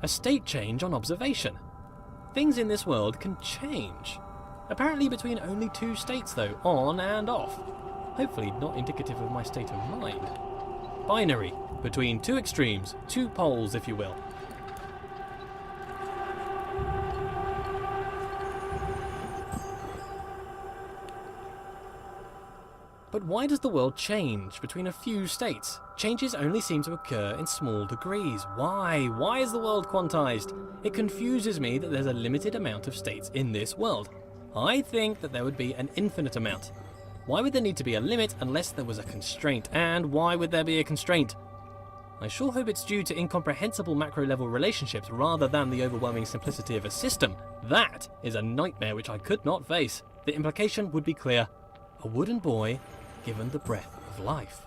A state change on observation. Things in this world can change. Apparently between only 2 states though, on and off. Hopefully not indicative of my state of mind. Binary, between 2 extremes, 2 poles if you will. But why does the world change between a few states? Changes only seem to occur in small degrees. Why? Why is the world quantized? It confuses me that there's a limited amount of states in this world. I think that there would be an infinite amount. Why would there need to be a limit unless there was a constraint? And why would there be a constraint? I sure hope it's due to incomprehensible macro-level relationships rather than the overwhelming simplicity of a system. That is a nightmare which I could not face. The implication would be clear. A wooden boy given the breath of life.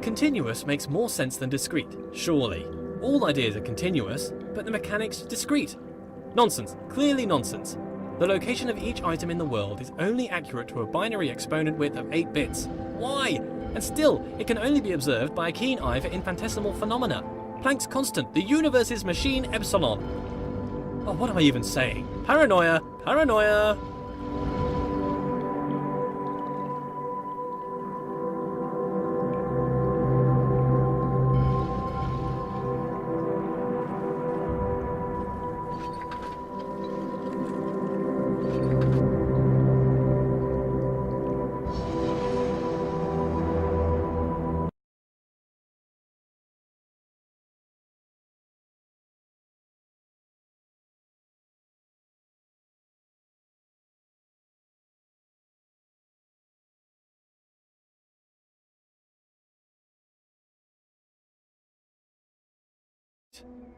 Continuous makes more sense than discrete, surely. All ideas are continuous, but the mechanics discrete. Nonsense, clearly nonsense. The location of each item in the world is only accurate to a binary exponent width of 8 bits. Why? And still, it can only be observed by a keen eye for infinitesimal phenomena. Planck's constant, the universe's machine epsilon. Oh, what am I even saying? Paranoia, paranoia!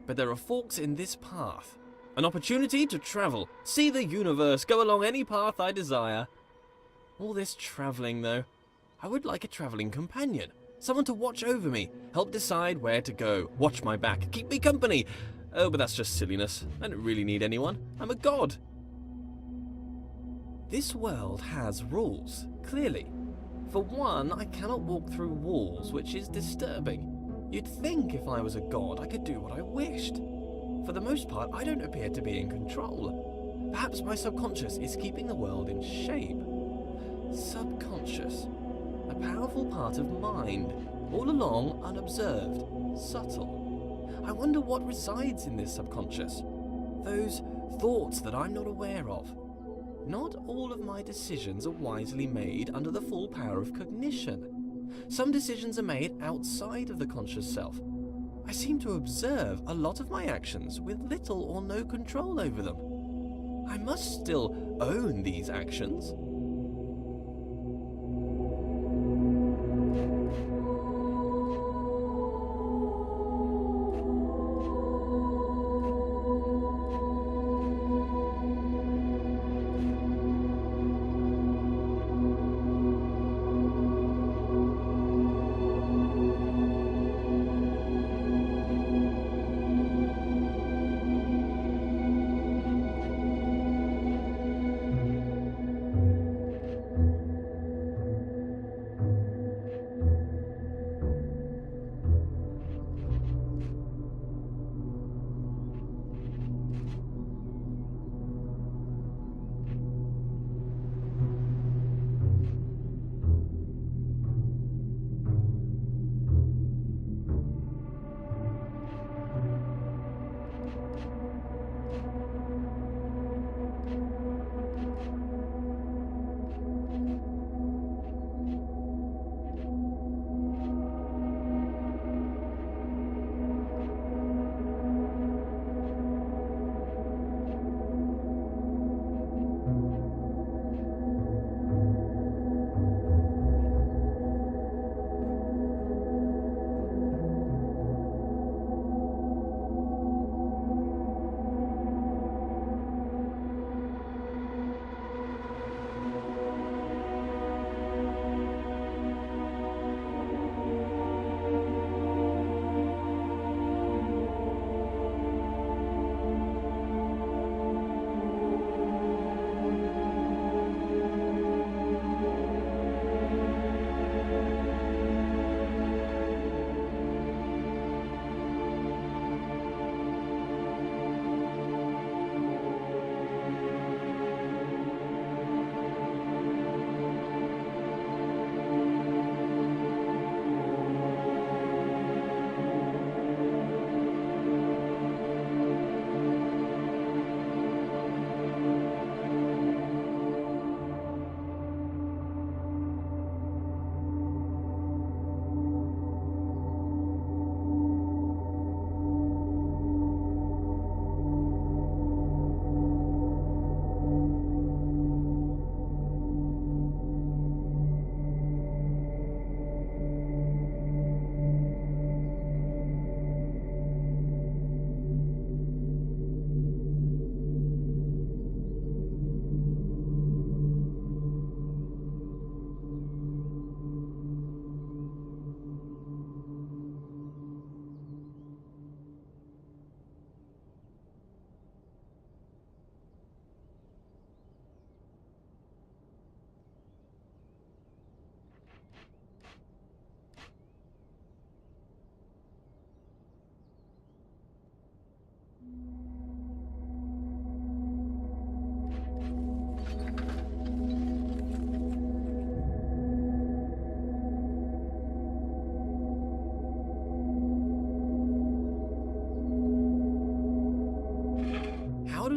But there are forks in this path. An opportunity to travel, see the universe, go along any path I desire. All this travelling though. I would like a travelling companion. Someone to watch over me, help decide where to go, watch my back, keep me company. Oh, but that's just silliness. I don't really need anyone. I'm a god. This world has rules, clearly. For one, I cannot walk through walls, which is disturbing. You'd think if I was a god, I could do what I wished. For the most part, I don't appear to be in control. Perhaps my subconscious is keeping the world in shape. Subconscious. A powerful part of mind, all along unobserved, subtle. I wonder what resides in this subconscious. Those thoughts that I'm not aware of. Not all of my decisions are wisely made under the full power of cognition. Some decisions are made outside of the conscious self. I seem to observe a lot of my actions with little or no control over them. I must still own these actions.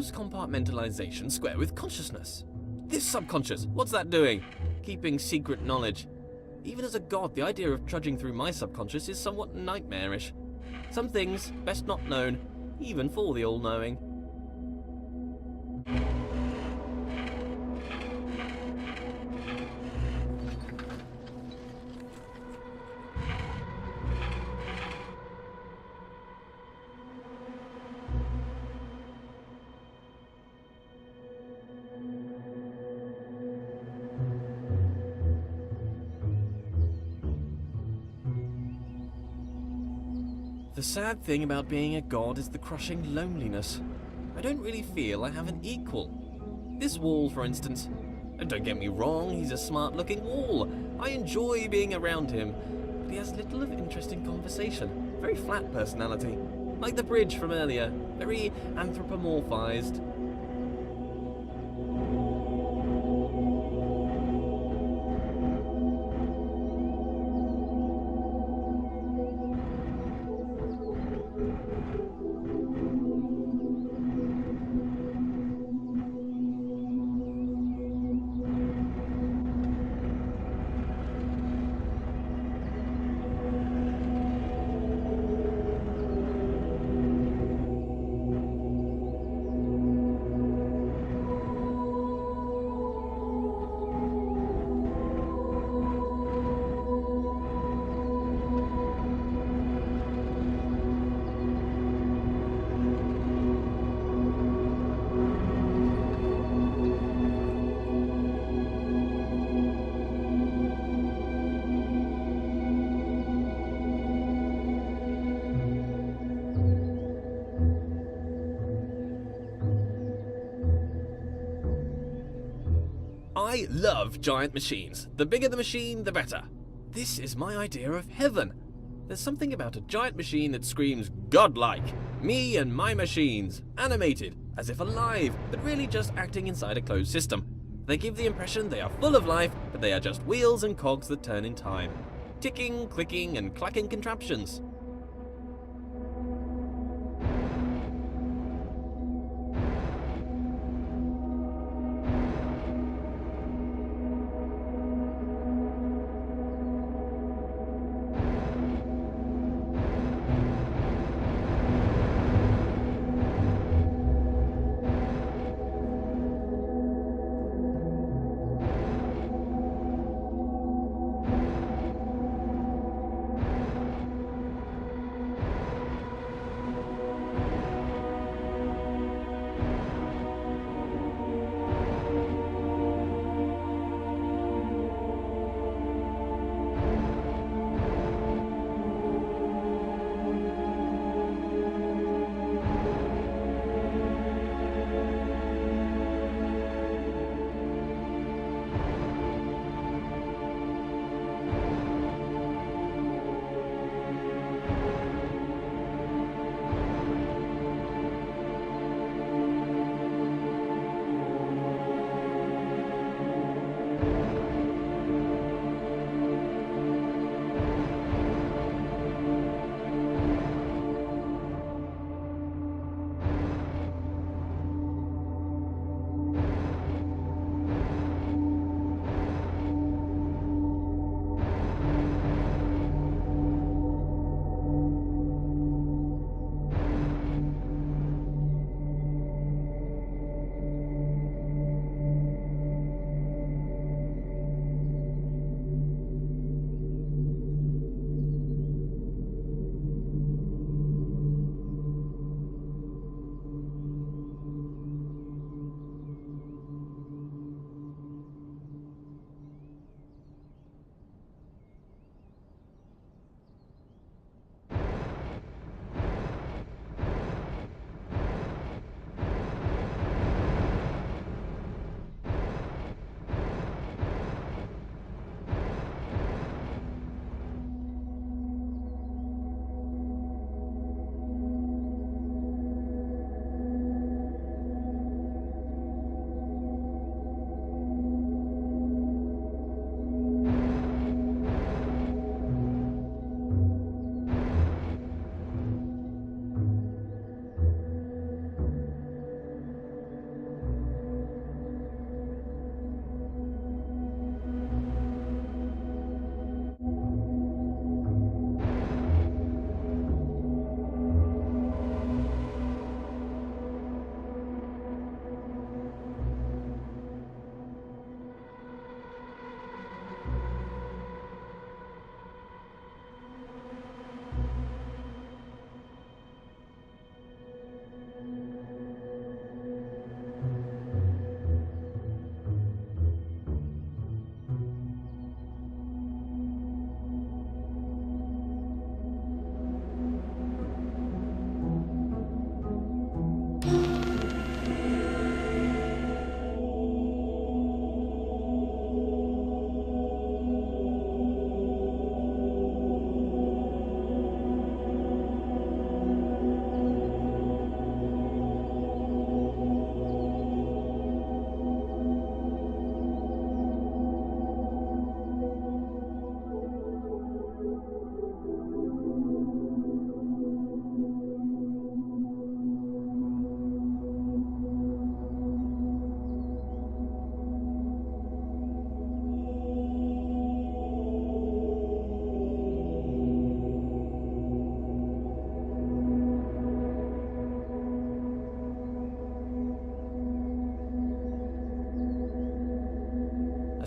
is compartmentalization square with consciousness? This subconscious, what's that doing? Keeping secret knowledge. Even as a god, the idea of trudging through my subconscious is somewhat nightmarish. Some things best not known, even for the all-knowing. The sad thing about being a god is the crushing loneliness. I don't really feel I have an equal. This wall, for instance. Don't get me wrong, he's a smart-looking wall. I enjoy being around him, but he has little of interesting conversation. Very flat personality. Like the bridge from earlier, very anthropomorphized. I love giant machines. The bigger the machine, the better. This is my idea of heaven. There's something about a giant machine that screams godlike. Me and my machines, animated, as if alive, but really just acting inside a closed system. They give the impression they are full of life, but they are just wheels and cogs that turn in time. Ticking, clicking, and clacking contraptions.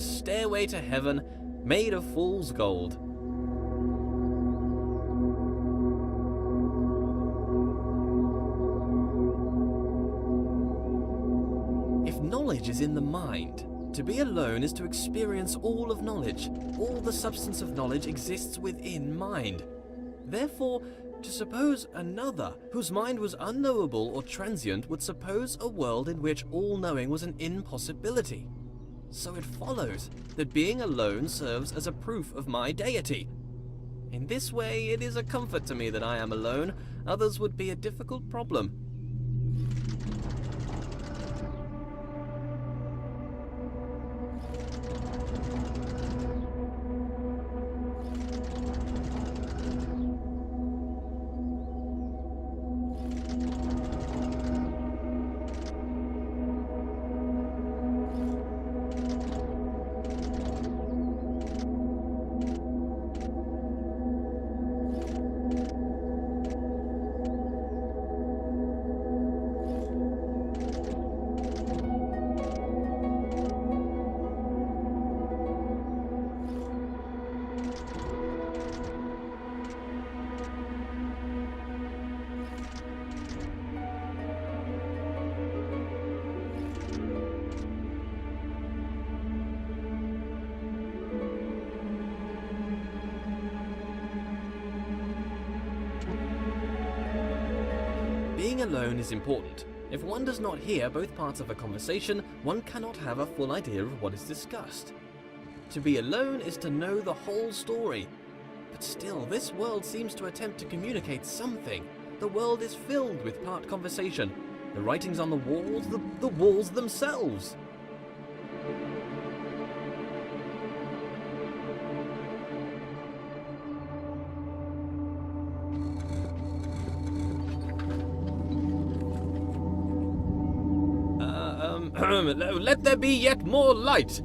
stairway to heaven made of fool's gold. If knowledge is in the mind, to be alone is to experience all of knowledge. All the substance of knowledge exists within mind. Therefore, to suppose another, whose mind was unknowable or transient, would suppose a world in which all knowing was an impossibility. So it follows that being alone serves as a proof of my deity. In this way, it is a comfort to me that I am alone. Others would be a difficult problem. Being alone is important. If one does not hear both parts of a conversation, one cannot have a full idea of what is discussed. To be alone is to know the whole story. But still, this world seems to attempt to communicate something. The world is filled with part conversation. The writings on the walls themselves. Let there be yet more light.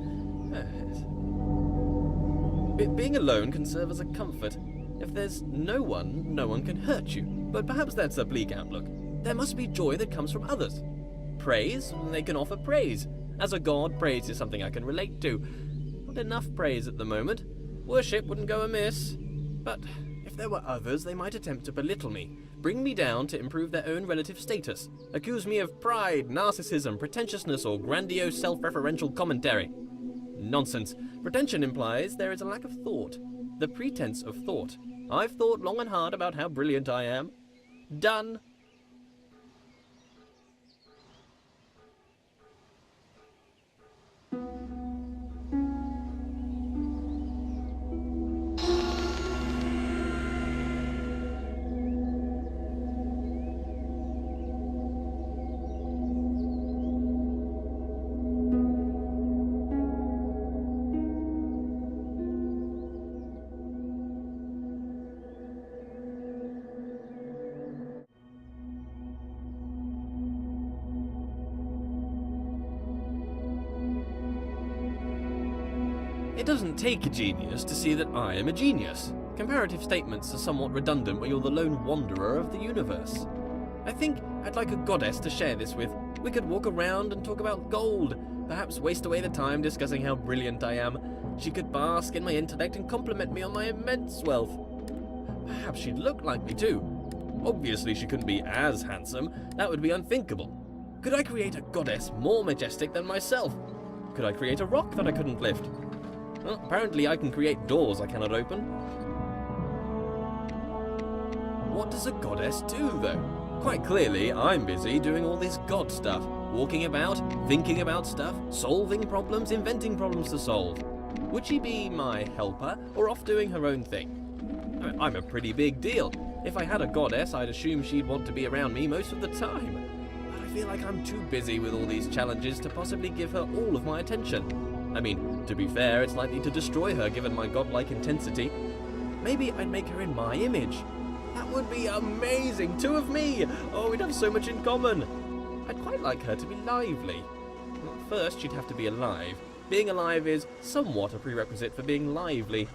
Being alone can serve as a comfort. If there's no one can hurt you. But perhaps that's a bleak outlook. There must be joy that comes from others. Praise, they can offer praise. As a god, praise is something I can relate to. Not enough praise at the moment. Worship wouldn't go amiss. But if there were others, they might attempt to belittle me, bring me down to improve their own relative status, accuse me of pride, narcissism, pretentiousness, or grandiose self-referential commentary. Nonsense. Pretension implies there is a lack of thought. The pretense of thought. I've thought long and hard about how brilliant I am. Done. It doesn't take a genius to see that I am a genius. Comparative statements are somewhat redundant when you're the lone wanderer of the universe. I think I'd like a goddess to share this with. We could walk around and talk about gold, perhaps waste away the time discussing how brilliant I am. She could bask in my intellect and compliment me on my immense wealth. Perhaps she'd look like me too. Obviously she couldn't be as handsome, that would be unthinkable. Could I create a goddess more majestic than myself? Could I create a rock that I couldn't lift? Well, apparently I can create doors I cannot open. What does a goddess do, though? Quite clearly, I'm busy doing all this god stuff. Walking about, thinking about stuff, solving problems, inventing problems to solve. Would she be my helper, or off doing her own thing? I'm a pretty big deal. If I had a goddess, I'd assume she'd want to be around me most of the time. But I feel like I'm too busy with all these challenges to possibly give her all of my attention. I mean, to be fair, it's likely to destroy her given my godlike intensity. Maybe I'd make her in my image. That would be amazing! Two of me! Oh, we'd have so much in common! I'd quite like her to be lively. First, she'd have to be alive. Being alive is somewhat a prerequisite for being lively.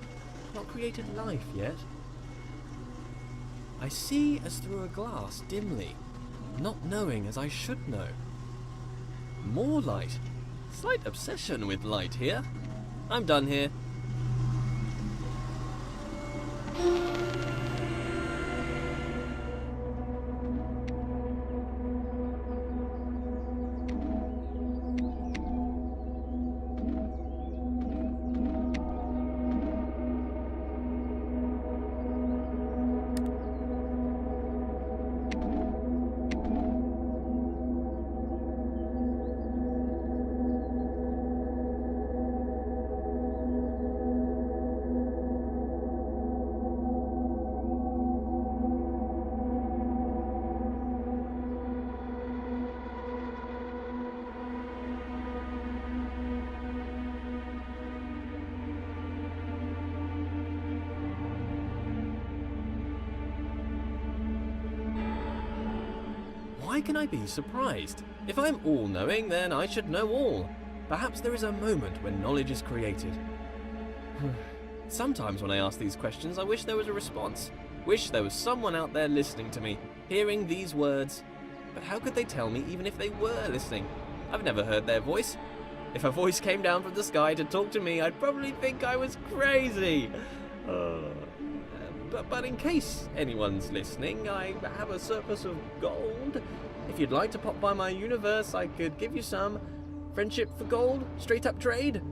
Not created life yet. I see as through a glass dimly, not knowing as I should know. More light. Slight obsession with light here. I'm done here. Why can I be surprised? If I'm all-knowing, then I should know all. Perhaps there is a moment when knowledge is created. Sometimes when I ask these questions, I wish there was a response. Wish there was someone out there listening to me, hearing these words. But how could they tell me even if they were listening? I've never heard their voice. If a voice came down from the sky to talk to me, I'd probably think I was crazy. But in case anyone's listening, I have a surplus of gold. If you'd like to pop by my universe, I could give you some. Friendship for gold? Straight up trade?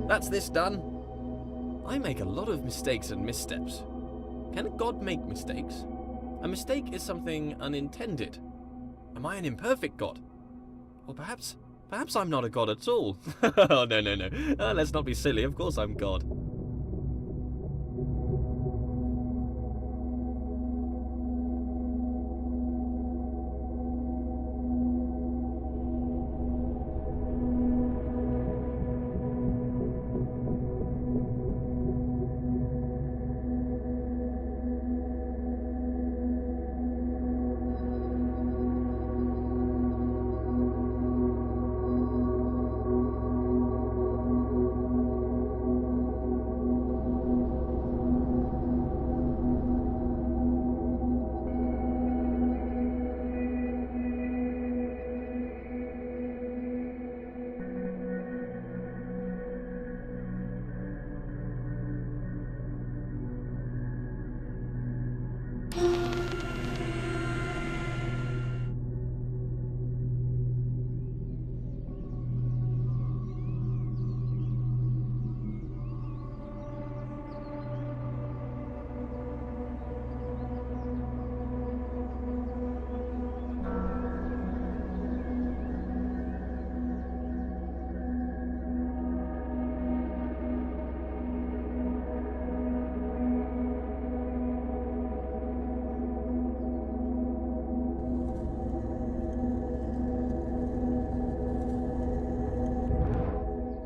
That's this done. I make a lot of mistakes and missteps. Can a god make mistakes? A mistake is something unintended. Am I an imperfect god? Or perhaps I'm not a god at all. Oh, no. Let's not be silly. Of course I'm god.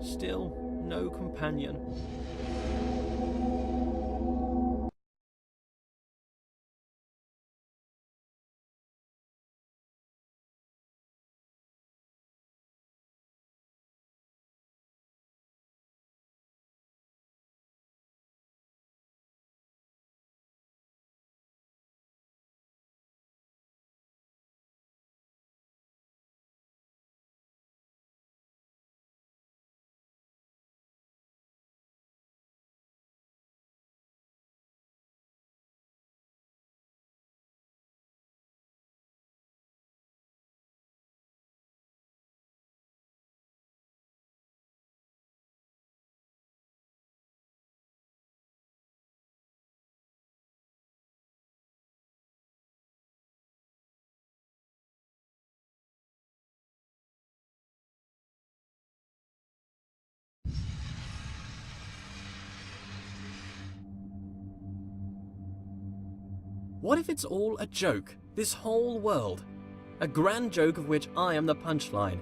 Still, no companion. What if it's all a joke, this whole world? A grand joke of which I am the punchline.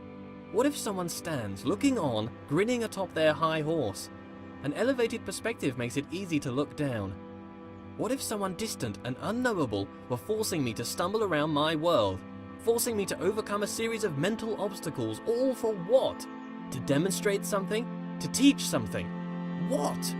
What if someone stands, looking on, grinning atop their high horse? An elevated perspective makes it easy to look down. What if someone distant and unknowable were forcing me to stumble around my world? Forcing me to overcome a series of mental obstacles, all for what? To demonstrate something? To teach something? What?